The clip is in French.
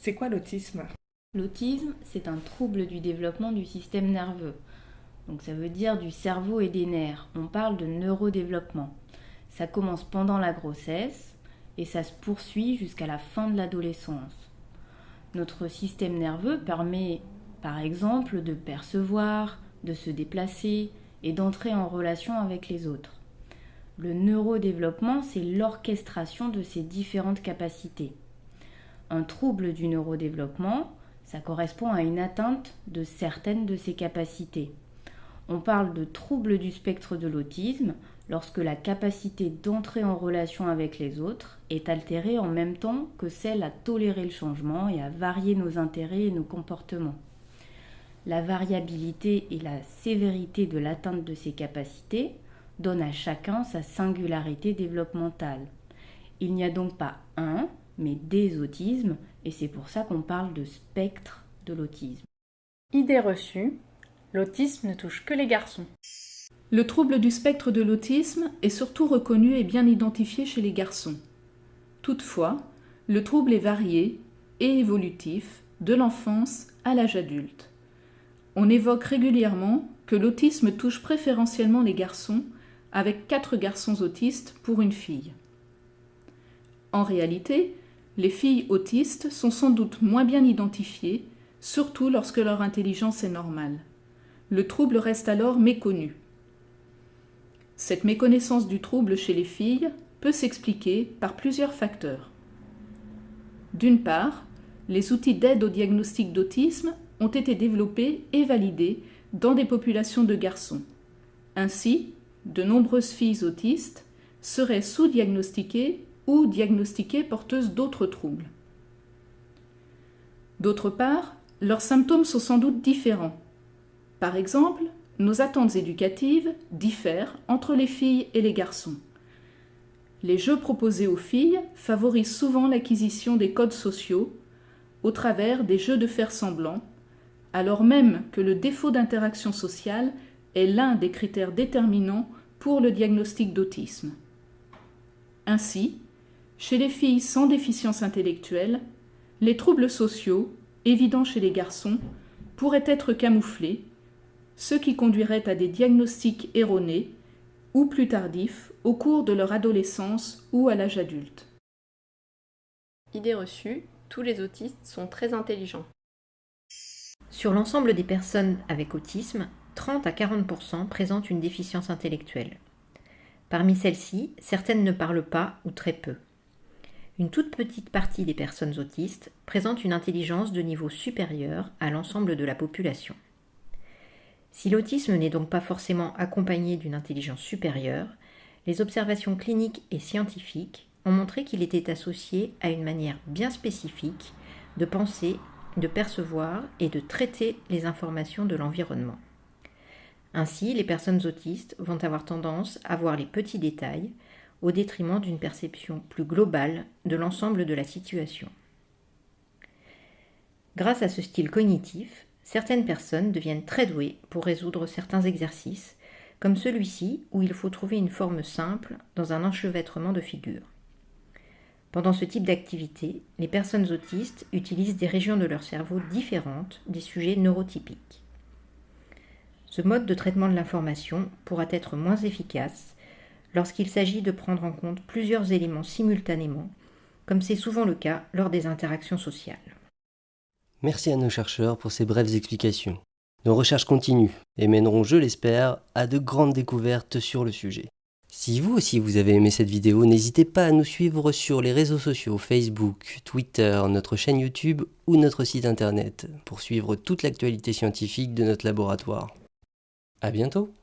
C'est quoi l'autisme? L'autisme, c'est un trouble du développement du système nerveux. Donc ça veut dire du cerveau et des nerfs. On parle de neurodéveloppement. Ça commence pendant la grossesse et ça se poursuit jusqu'à la fin de l'adolescence. Notre système nerveux permet, par exemple, de percevoir, de se déplacer et d'entrer en relation avec les autres. Le neurodéveloppement, c'est l'orchestration de ces différentes capacités. Un trouble du neurodéveloppement, ça correspond à une atteinte de certaines de ces capacités. On parle de trouble du spectre de l'autisme lorsque la capacité d'entrer en relation avec les autres est altérée en même temps que celle à tolérer le changement et à varier nos intérêts et nos comportements. La variabilité et la sévérité de l'atteinte de ces capacités donnent à chacun sa singularité développementale. Il n'y a donc pas un, mais des autismes, et c'est pour ça qu'on parle de spectre de l'autisme. Idée reçue, l'autisme ne touche que les garçons. Le trouble du spectre de l'autisme est surtout reconnu et bien identifié chez les garçons. Toutefois, le trouble est varié et évolutif de l'enfance à l'âge adulte. On évoque régulièrement que l'autisme touche préférentiellement les garçons, avec 4 garçons autistes pour une fille. En réalité, les filles autistes sont sans doute moins bien identifiées, surtout lorsque leur intelligence est normale. Le trouble reste alors méconnu. Cette méconnaissance du trouble chez les filles peut s'expliquer par plusieurs facteurs. D'une part, les outils d'aide au diagnostic d'autisme ont été développés et validés dans des populations de garçons. Ainsi, de nombreuses filles autistes seraient sous-diagnostiquées ou diagnostiquées porteuses d'autres troubles. D'autre part, leurs symptômes sont sans doute différents. Par exemple, nos attentes éducatives diffèrent entre les filles et les garçons. Les jeux proposés aux filles favorisent souvent l'acquisition des codes sociaux au travers des jeux de faire-semblant, alors même que le défaut d'interaction sociale est l'un des critères déterminants pour le diagnostic d'autisme. Ainsi, chez les filles sans déficience intellectuelle, les troubles sociaux, évidents chez les garçons, pourraient être camouflés, ce qui conduirait à des diagnostics erronés ou plus tardifs au cours de leur adolescence ou à l'âge adulte. Idée reçue, tous les autistes sont très intelligents. Sur l'ensemble des personnes avec autisme, 30 à 40% présentent une déficience intellectuelle. Parmi celles-ci, certaines ne parlent pas ou très peu. Une toute petite partie des personnes autistes présentent une intelligence de niveau supérieur à l'ensemble de la population. Si l'autisme n'est donc pas forcément accompagné d'une intelligence supérieure, les observations cliniques et scientifiques ont montré qu'il était associé à une manière bien spécifique de penser, de percevoir et de traiter les informations de l'environnement. Ainsi, les personnes autistes vont avoir tendance à voir les petits détails au détriment d'une perception plus globale de l'ensemble de la situation. Grâce à ce style cognitif, certaines personnes deviennent très douées pour résoudre certains exercices, comme celui-ci où il faut trouver une forme simple dans un enchevêtrement de figures. Pendant ce type d'activité, les personnes autistes utilisent des régions de leur cerveau différentes des sujets neurotypiques. Ce mode de traitement de l'information pourra être moins efficace lorsqu'il s'agit de prendre en compte plusieurs éléments simultanément, comme c'est souvent le cas lors des interactions sociales. Merci à nos chercheurs pour ces brèves explications. Nos recherches continuent et mèneront, je l'espère, à de grandes découvertes sur le sujet. Si vous aussi vous avez aimé cette vidéo, n'hésitez pas à nous suivre sur les réseaux sociaux Facebook, Twitter, notre chaîne YouTube ou notre site internet pour suivre toute l'actualité scientifique de notre laboratoire. À bientôt!